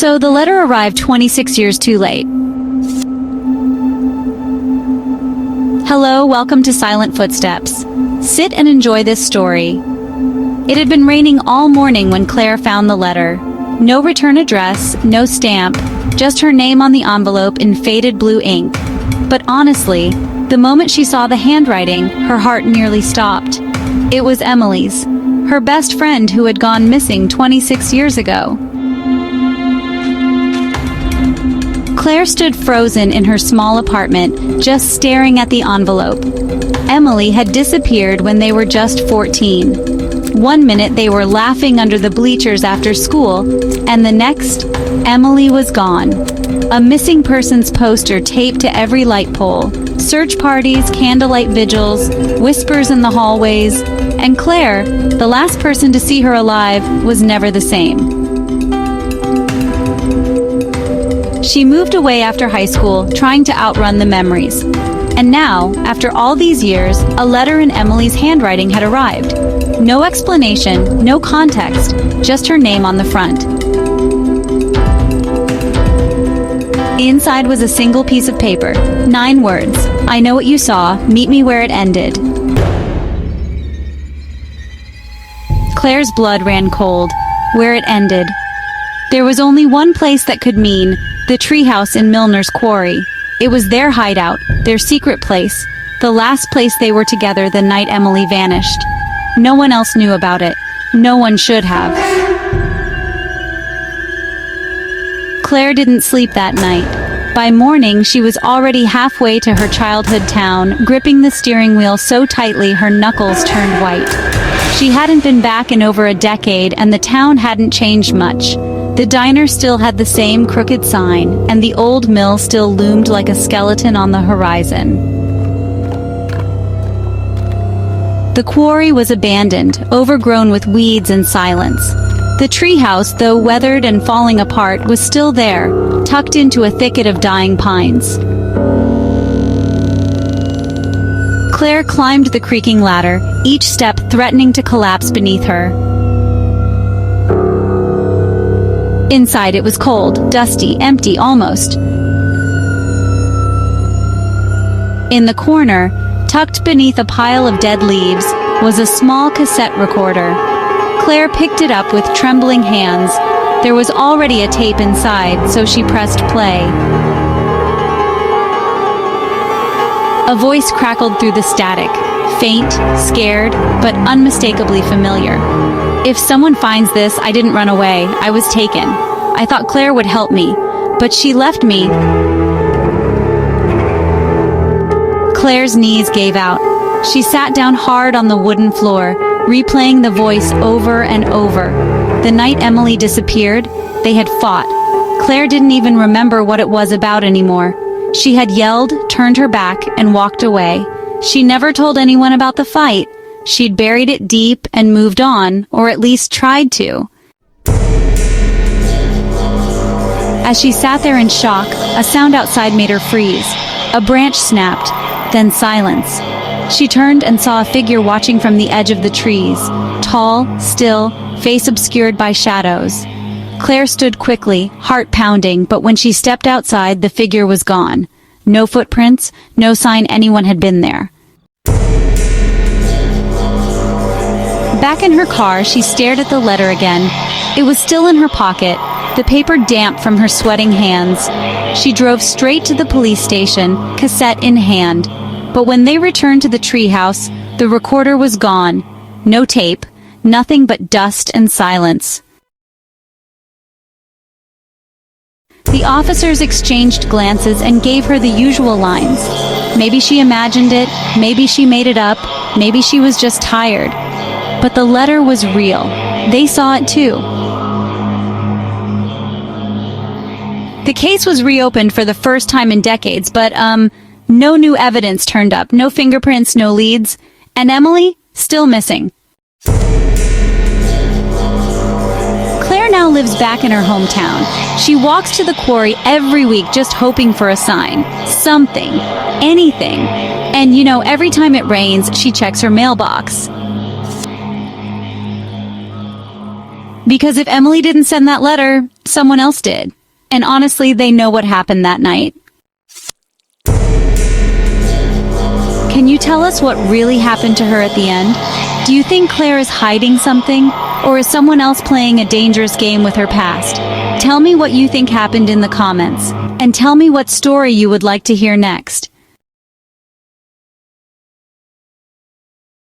So the letter arrived 26 years too late. Hello, welcome to Silent Footsteps. Sit and enjoy this story. It had been raining all morning when Claire found the letter. No return address, no stamp, just her name on the envelope in faded blue ink. But honestly, the moment she saw the handwriting, her heart nearly stopped. It was Emily's, her best friend who had gone missing 26 years ago. Claire stood frozen in her small apartment, just staring at the envelope. Emily had disappeared when they were just 14. One minute they were laughing under the bleachers after school, and the next, Emily was gone. A missing persons poster taped to every light pole, search parties, candlelight vigils, whispers in the hallways, and Claire, the last person to see her alive, was never the same. She moved away after high school, trying to outrun the memories. And now, after all these years, a letter in Emily's handwriting had arrived. No explanation, no context, just her name on the front. Inside was a single piece of paper, 9 words. I know what you saw, meet me where it ended. Claire's blood ran cold. Where it ended. There was only one place that could mean the treehouse in Millner's Quarry. It was their hideout, their secret place, the last place they were together the night Emily vanished. No one else knew about it. No one should have. Claire didn't sleep that night. By morning, she was already halfway to her childhood town, gripping the steering wheel so tightly her knuckles turned white. She hadn't been back in over a decade, and the town hadn't changed much. The diner still had the same crooked sign, and the old mill still loomed like a skeleton on the horizon. The quarry was abandoned, overgrown with weeds and silence. The treehouse, though weathered and falling apart, was still there, tucked into a thicket of dying pines. Claire climbed the creaking ladder, each step threatening to collapse beneath her. Inside it was cold, dusty, empty, almost. In the corner, tucked beneath a pile of dead leaves, was a small cassette recorder. Claire picked it up with trembling hands. There was already a tape inside, so she pressed play. A voice crackled through the static, faint, scared, but unmistakably familiar. If someone finds this, I didn't run away. I was taken. I thought Claire would help me, but she left me. Claire's knees gave out. She sat down hard on the wooden floor, replaying the voice over and over. The night Emily disappeared, they had fought. Claire didn't even remember what it was about anymore. She had yelled, turned her back, and walked away. She never told anyone about the fight. She'd buried it deep and moved on, or at least tried to. As she sat there in shock, a sound outside made her freeze. A branch snapped, then silence. She turned and saw a figure watching from the edge of the trees, tall, still, face obscured by shadows. Claire stood quickly, heart pounding, but when she stepped outside, the figure was gone. No footprints, no sign anyone had been there. Back in her car, she stared at the letter again. It was still in her pocket, the paper damp from her sweating hands. She drove straight to the police station, cassette in hand. But when they returned to the treehouse, the recorder was gone. No tape, nothing but dust and silence. The officers exchanged glances and gave her the usual lines. Maybe she imagined it, maybe she made it up, maybe she was just tired. But the letter was real. They saw it too. The case was reopened for the first time in decades, but no new evidence turned up, no fingerprints, no leads, and Emily, still missing. Claire now lives back in her hometown. She walks to the quarry every week just hoping for a sign, something, anything. And you know, every time it rains, she checks her mailbox. Because if Emily didn't send that letter, someone else did. And honestly, they know what happened that night. Can you tell us what really happened to her at the end? Do you think Claire is hiding something? Or is someone else playing a dangerous game with her past? Tell me what you think happened in the comments. And tell me what story you would like to hear next.